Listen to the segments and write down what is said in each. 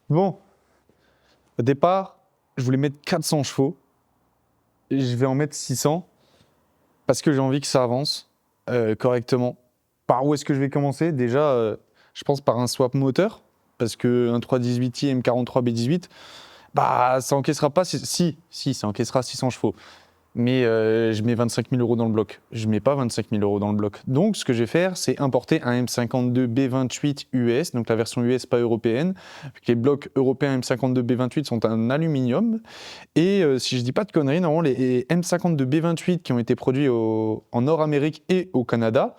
Bon, au départ, je voulais mettre 400 chevaux. Et je vais en mettre 600 parce que j'ai envie que ça avance correctement. Par où est-ce que je vais commencer? Déjà, je pense par un swap moteur parce qu'un 318i M43B18, bah, ça encaissera pas. Si, ça encaissera 600 chevaux. Mais je mets 25 000 euros dans le bloc. Je mets pas 25 000 euros dans le bloc. Donc, ce que je vais faire, c'est importer un M52B28 US, donc la version US pas européenne. Les blocs européens M52B28 sont en aluminium. Et si je dis pas de conneries, normalement, les M52B28 qui ont été produits en Nord-Amérique et au Canada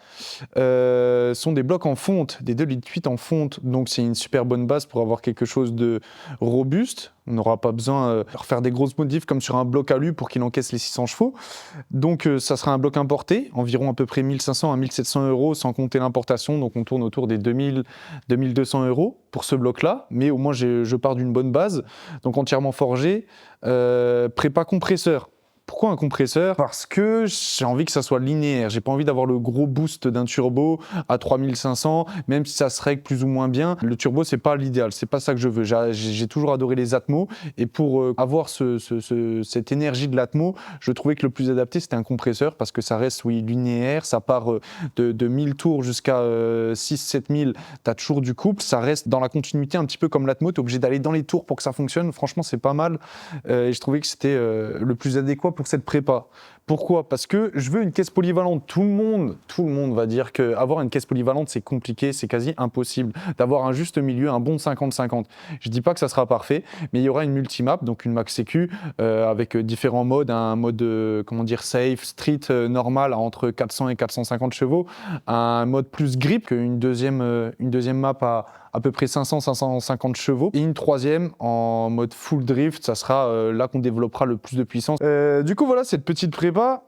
sont des blocs en fonte, des 2,8 litres en fonte. Donc, c'est une super bonne base pour avoir quelque chose de robuste. On n'aura pas besoin de refaire des grosses modifs comme sur un bloc alu pour qu'il encaisse les 600 chevaux. Donc, ça sera un bloc importé, environ à peu près 1500 à 1700 euros sans compter l'importation. Donc, on tourne autour des 2000, 2200 euros pour ce bloc-là. Mais au moins, je pars d'une bonne base. Donc, entièrement forgé. Prépa compresseur. Pourquoi un compresseur? Parce que j'ai envie que ça soit linéaire. J'ai pas envie d'avoir le gros boost d'un turbo à 3500, même si ça se règle plus ou moins bien. Le turbo, c'est pas l'idéal. C'est pas ça que je veux. J'ai toujours adoré les Atmos. Et pour avoir cette énergie de l'Atmo, je trouvais que le plus adapté, c'était un compresseur parce que ça reste, oui, linéaire. Ça part de 1000 tours jusqu'à 6-7 000. Tu as toujours du couple. Ça reste dans la continuité, un petit peu comme l'Atmo. Tu es obligé d'aller dans les tours pour que ça fonctionne. Franchement, c'est pas mal. Et je trouvais que c'était le plus adéquat pour cette prépa. Pourquoi? Parce que je veux une caisse polyvalente. Tout le monde va dire qu'avoir une caisse polyvalente, c'est compliqué, c'est quasi impossible. D'avoir un juste milieu, un bon 50-50. Je dis pas que ça sera parfait, mais il y aura une multimap, donc une Max Sécu, avec différents modes. Un mode, comment dire, safe, street, normal, à entre 400 et 450 chevaux. Un mode plus grip, une deuxième map à peu près 500-550 chevaux. Et une troisième en mode full drift, ça sera là qu'on développera le plus de puissance. Du coup, voilà, cette petite prépa,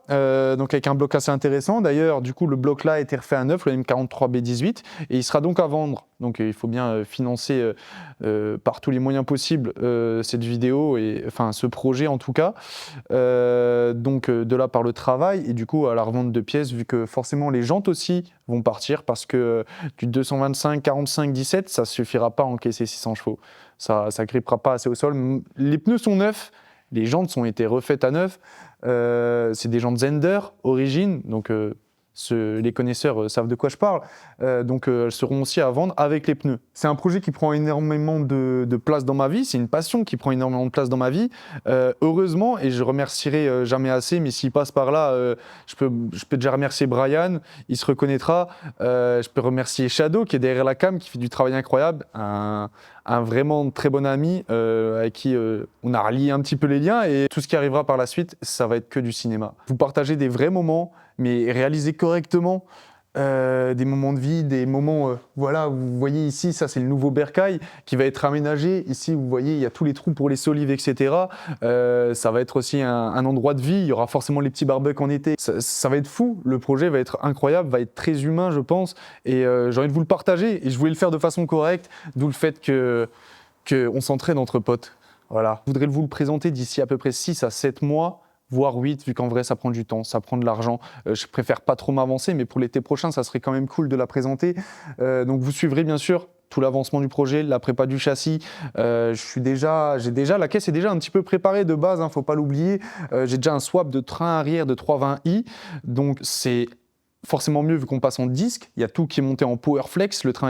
donc avec un bloc assez intéressant. D'ailleurs, du coup, le bloc là a été refait à neuf, le M43B18, et il sera donc à vendre. Donc, il faut bien financer par tous les moyens possibles cette vidéo, et enfin ce projet en tout cas. Donc, de là par le travail, et du coup, à la revente de pièces, vu que forcément les jantes aussi vont partir, parce que du 225, 45, 17, ça suffira pas à encaisser 600 chevaux. Ça grippera pas assez au sol. Les pneus sont neufs, les jantes ont été refaites à neuf. C'est des jantes Zender, origine, donc les connaisseurs savent de quoi je parle. Donc elles seront aussi à vendre avec les pneus. C'est un projet qui prend énormément de place dans ma vie, c'est une passion qui prend énormément de place dans ma vie. Heureusement, et je remercierai jamais assez, mais s'il passe par là, je peux déjà remercier Brian, il se reconnaîtra. Je peux remercier Shadow qui est derrière la cam, qui fait du travail incroyable, un vraiment très bon ami avec qui on a relié un petit peu les liens, et tout ce qui arrivera par la suite, ça va être que du cinéma. Vous partagez des vrais moments, mais réalisés correctement. Des moments de vie, des moments, voilà, vous voyez ici, ça c'est le nouveau bercail qui va être aménagé. Ici, vous voyez, il y a tous les trous pour les solives, etc. Ça va être aussi un endroit de vie. Il y aura forcément les petits barbecues en été. Ça va être fou. Le projet va être incroyable, va être très humain, je pense. Et j'ai envie de vous le partager. Et je voulais le faire de façon correcte, d'où le fait qu'on s'entraide entre potes. Voilà. Je voudrais vous le présenter d'ici à peu près 6 à 7 mois, voire 8, vu qu'en vrai, ça prend du temps, ça prend de l'argent. Je préfère pas trop m'avancer, mais pour l'été prochain, ça serait quand même cool de la présenter. Donc, vous suivrez bien sûr tout l'avancement du projet, la prépa du châssis. La caisse est déjà un petit peu préparée de base, hein, faut pas l'oublier. J'ai déjà un swap de train arrière de 320i, donc c'est forcément mieux vu qu'on passe en disque. Il y a tout qui est monté en PowerFlex. Le train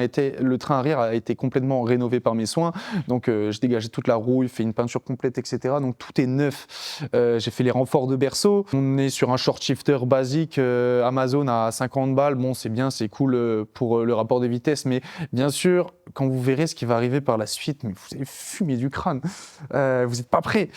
arrière a été complètement rénové par mes soins. Donc, j'ai dégagé toute la rouille, fait une peinture complète, etc. Donc, tout est neuf. J'ai fait les renforts de berceau. On est sur un short shifter basique Amazon à 50 balles. Bon, c'est bien, c'est cool pour le rapport de vitesse. Mais bien sûr, quand vous verrez ce qui va arriver par la suite, mais vous allez fumer du crâne. Vous n'êtes pas prêts.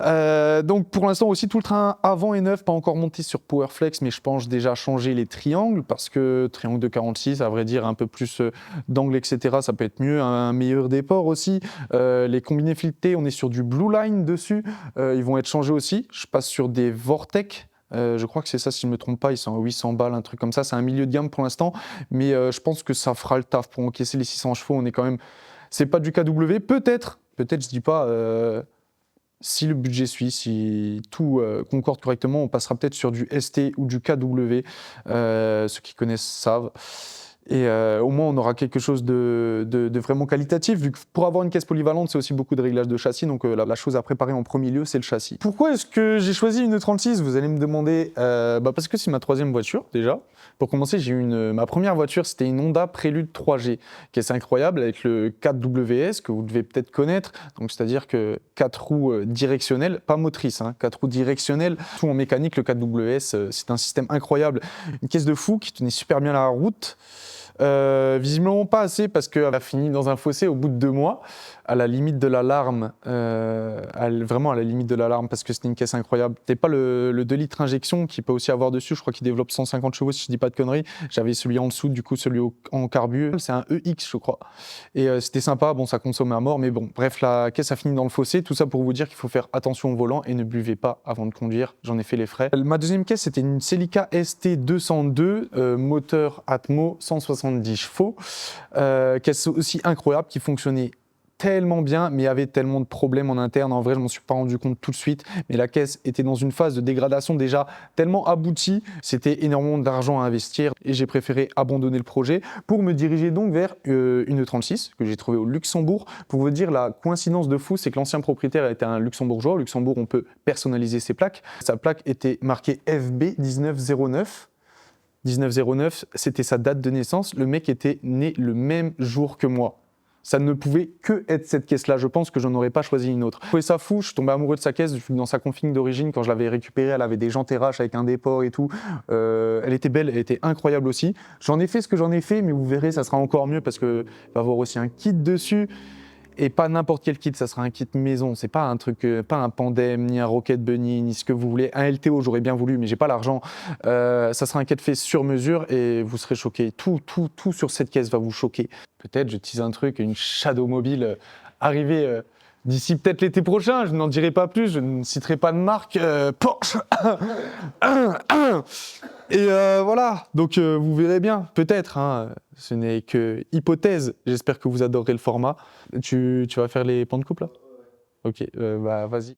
Donc pour l'instant aussi tout le train avant est neuf, pas encore monté sur PowerFlex, mais je pense déjà changer les triangles parce que triangle de 46, à vrai dire un peu plus d'angle, etc. Ça peut être mieux, un meilleur déport aussi. Les combinés filetés, on est sur du Blue Line dessus, ils vont être changés aussi. Je passe sur des Vortec. Je crois que c'est ça, si je ne me trompe pas, ils sont à 800 balles, un truc comme ça. C'est un milieu de gamme pour l'instant, mais je pense que ça fera le taf pour encaisser les 600 chevaux. On est quand même, c'est pas du KW, peut-être, je dis pas. Si le budget suit, si tout concorde correctement, on passera peut-être sur du ST ou du KW. Ceux qui connaissent savent. Et au moins, on aura quelque chose de vraiment qualitatif, vu que pour avoir une caisse polyvalente, c'est aussi beaucoup de réglage de châssis. Donc la chose à préparer en premier lieu, c'est le châssis. Pourquoi est-ce que j'ai choisi une E36? Vous allez me demander. Parce que c'est ma troisième voiture, déjà. Pour commencer, ma première voiture, c'était une Honda Prélude 3G, qui est incroyable, avec le 4WS, que vous devez peut-être connaître. Donc, c'est-à-dire que 4 roues directionnelles, pas motrices, 4 roues directionnelles. Tout en mécanique, le 4WS, c'est un système incroyable. Une caisse de fou qui tenait super bien la route. Visiblement pas assez parce qu'elle a fini dans un fossé au bout de 2 mois, à la limite de l'alarme, vraiment à la limite de l'alarme parce que c'était une caisse incroyable. C'était pas le 2 litres injection qui peut aussi avoir dessus, je crois qu'il développe 150 chevaux si je dis pas de conneries. J'avais celui en dessous, du coup celui en carbu, c'est un EX je crois. Et c'était sympa, bon ça consommait à mort, mais bon bref la caisse a fini dans le fossé, tout ça pour vous dire qu'il faut faire attention au volant et ne buvez pas avant de conduire, j'en ai fait les frais. Ma deuxième caisse c'était une Celica ST202, moteur Atmo 170 chevaux, caisse aussi incroyable qui fonctionnait tellement bien, mais il y avait tellement de problèmes en interne. En vrai, je m'en suis pas rendu compte tout de suite, mais la caisse était dans une phase de dégradation déjà tellement aboutie. C'était énormément d'argent à investir et j'ai préféré abandonner le projet pour me diriger donc vers une E36 que j'ai trouvée au Luxembourg. Pour vous dire, la coïncidence de fou, c'est que l'ancien propriétaire était un luxembourgeois. Au Luxembourg, on peut personnaliser ses plaques. Sa plaque était marquée FB 1909. 1909, c'était sa date de naissance. Le mec était né le même jour que moi. Ça ne pouvait que être cette caisse-là. Je pense que je n'aurais pas choisi une autre. Je trouvais ça fou, je suis tombé amoureux de sa caisse. Dans sa config d'origine, quand je l'avais récupérée, elle avait des jantes RH avec un déport et tout. Elle était belle, elle était incroyable aussi. J'en ai fait ce que j'en ai fait, mais vous verrez, ça sera encore mieux parce qu'il va y avoir aussi un kit dessus. Et pas n'importe quel kit, ça sera un kit maison. C'est pas un truc, pas un Pandem, ni un Rocket Bunny, ni ce que vous voulez. Un LTO, j'aurais bien voulu, mais j'ai pas l'argent. Ça sera un kit fait sur mesure et vous serez choqués. Tout sur cette caisse va vous choquer. Peut-être, je tease un truc, une Shadow Mobile arrivée d'ici peut-être l'été prochain. Je n'en dirai pas plus, je ne citerai pas de marque. Porsche. Et voilà, donc vous verrez bien, peut-être, ce n'est que hypothèse. J'espère que vous adorerez le format. Tu vas faire les pans de coupe là? Ok, bah vas-y.